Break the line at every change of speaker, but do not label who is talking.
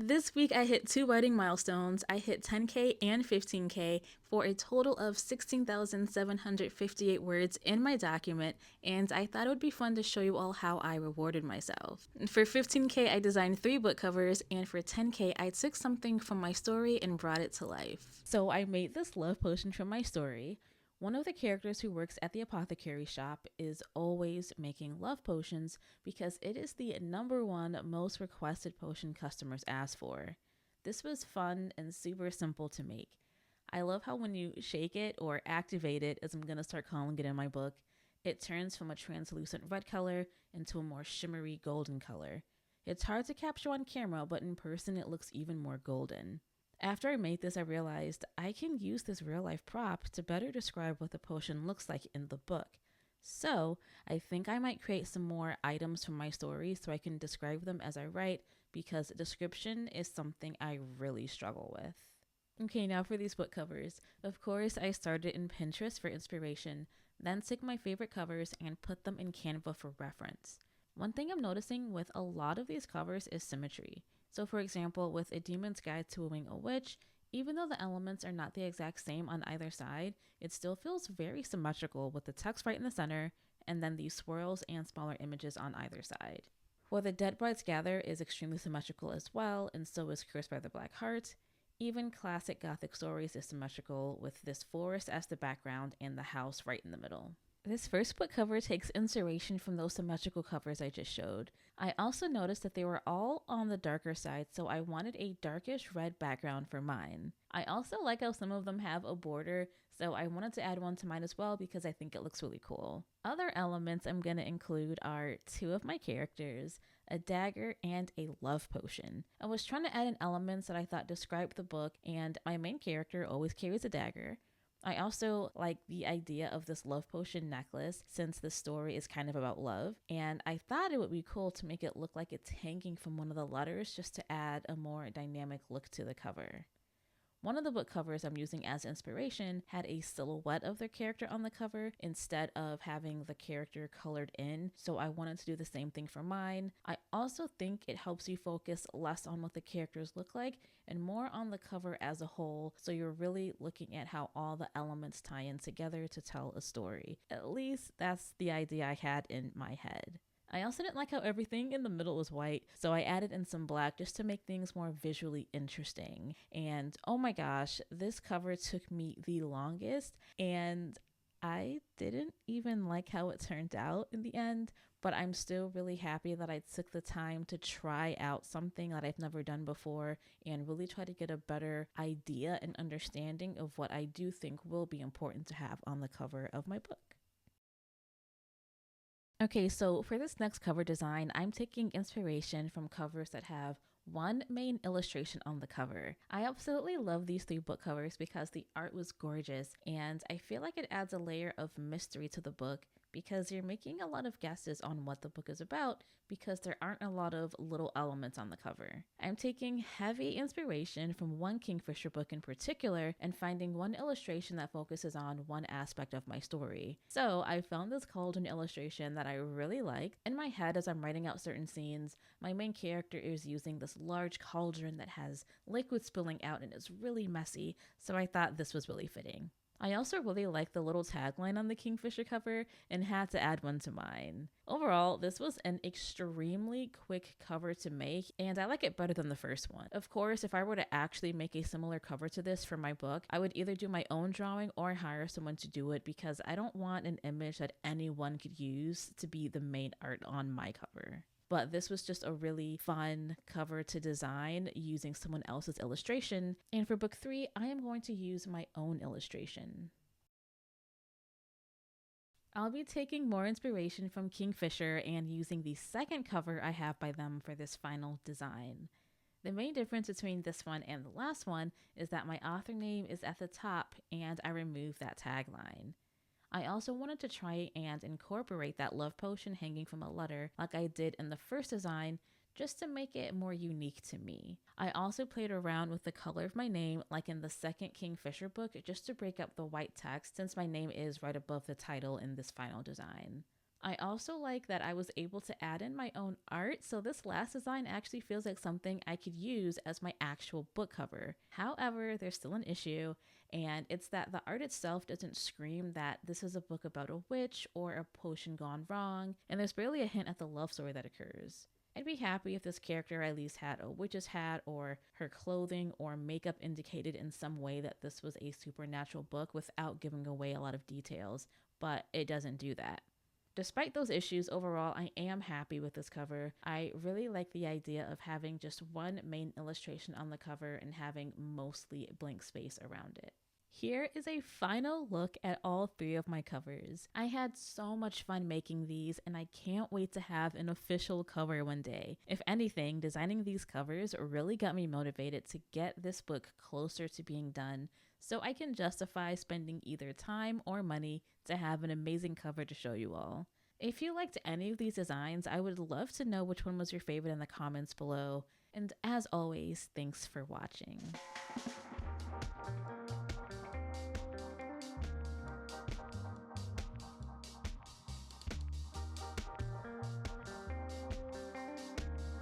This week I hit two writing milestones. I hit 10K and 15K for a total of 16,758 words in my document, and I thought it would be fun to show you all how I rewarded myself. For 15K, I designed 3 book covers, and for 10K, I took something from my story and brought it to life. So I made this love potion from my story. One of the characters who works at the apothecary shop is always making love potions because it is the #1 most requested potion customers ask for. This was fun and super simple to make. I love how when you shake it or activate it, as I'm going to start calling it in my book, it turns from a translucent red color into a more shimmery golden color. It's hard to capture on camera, but in person it looks even more golden. After I made this, I realized I can use this real life prop to better describe what the potion looks like in the book. So I think I might create some more items from my story so I can describe them as I write, because description is something I really struggle with. Okay, now for these book covers. Of course, I started in Pinterest for inspiration, then took my favorite covers and put them in Canva for reference. One thing I'm noticing with a lot of these covers is symmetry. So for example, with A Demon's Guide to Wooing a Witch, even though the elements are not the exact same on either side, it still feels very symmetrical with the text right in the center and then these swirls and smaller images on either side. Where the Dead Brides Gather is extremely symmetrical as well, and so is Cursed by the Black Heart. Even classic Gothic Stories is symmetrical with this forest as the background and the house right in the middle. This first book cover takes inspiration from those symmetrical covers I just showed. I also noticed that they were all on the darker side, so I wanted a darkish red background for mine. I also like how some of them have a border, so I wanted to add one to mine as well because I think it looks really cool. Other elements I'm going to include are 2 of my characters, a dagger, and a love potion. I was trying to add in elements that I thought described the book, and my main character always carries a dagger. I also like the idea of this love potion necklace since the story is kind of about love, and I thought it would be cool to make it look like it's hanging from one of the letters just to add a more dynamic look to the cover. One of the book covers I'm using as inspiration had a silhouette of their character on the cover instead of having the character colored in, so I wanted to do the same thing for mine. I also think it helps you focus less on what the characters look like and more on the cover as a whole, so you're really looking at how all the elements tie in together to tell a story. At least that's the idea I had in my head. I also didn't like how everything in the middle was white, so I added in some black just to make things more visually interesting. And oh my gosh, this cover took me the longest, and I didn't even like how it turned out in the end, but I'm still really happy that I took the time to try out something that I've never done before and really try to get a better idea and understanding of what I do think will be important to have on the cover of my book. Okay, so for this next cover design, I'm taking inspiration from covers that have one main illustration on the cover. I absolutely love these 3 book covers because the art was gorgeous, and I feel like it adds a layer of mystery to the book because you're making a lot of guesses on what the book is about because there aren't a lot of little elements on the cover. I'm taking heavy inspiration from one Kingfisher book in particular and finding one illustration that focuses on one aspect of my story. So I found this cauldron illustration that I really liked. In my head, as I'm writing out certain scenes, my main character is using this large cauldron that has liquid spilling out and is really messy, so I thought this was really fitting. I also really like the little tagline on the Kingfisher cover and had to add one to mine. Overall, this was an extremely quick cover to make, and I like it better than the first one. Of course, if I were to actually make a similar cover to this for my book, I would either do my own drawing or hire someone to do it because I don't want an image that anyone could use to be the main art on my cover. But this was just a really fun cover to design using someone else's illustration. And for book 3, I am going to use my own illustration. I'll be taking more inspiration from Kingfisher and using the second cover I have by them for this final design. The main difference between this one and the last one is that my author name is at the top and I removed that tagline. I also wanted to try and incorporate that love potion hanging from a letter like I did in the first design just to make it more unique to me. I also played around with the color of my name like in the second Kingfisher book just to break up the white text since my name is right above the title in this final design. I also like that I was able to add in my own art, so this last design actually feels like something I could use as my actual book cover. However, there's still an issue, and it's that the art itself doesn't scream that this is a book about a witch or a potion gone wrong, and there's barely a hint at the love story that occurs. I'd be happy if this character at least had a witch's hat or her clothing or makeup indicated in some way that this was a supernatural book without giving away a lot of details, but it doesn't do that. Despite those issues, overall, I am happy with this cover. I really like the idea of having just one main illustration on the cover and having mostly blank space around it. Here is a final look at all three of my covers. I had so much fun making these, and I can't wait to have an official cover one day. If anything, designing these covers really got me motivated to get this book closer to being done, so I can justify spending either time or money to have an amazing cover to show you all. If you liked any of these designs, I would love to know which one was your favorite in the comments below. And as always, thanks for watching.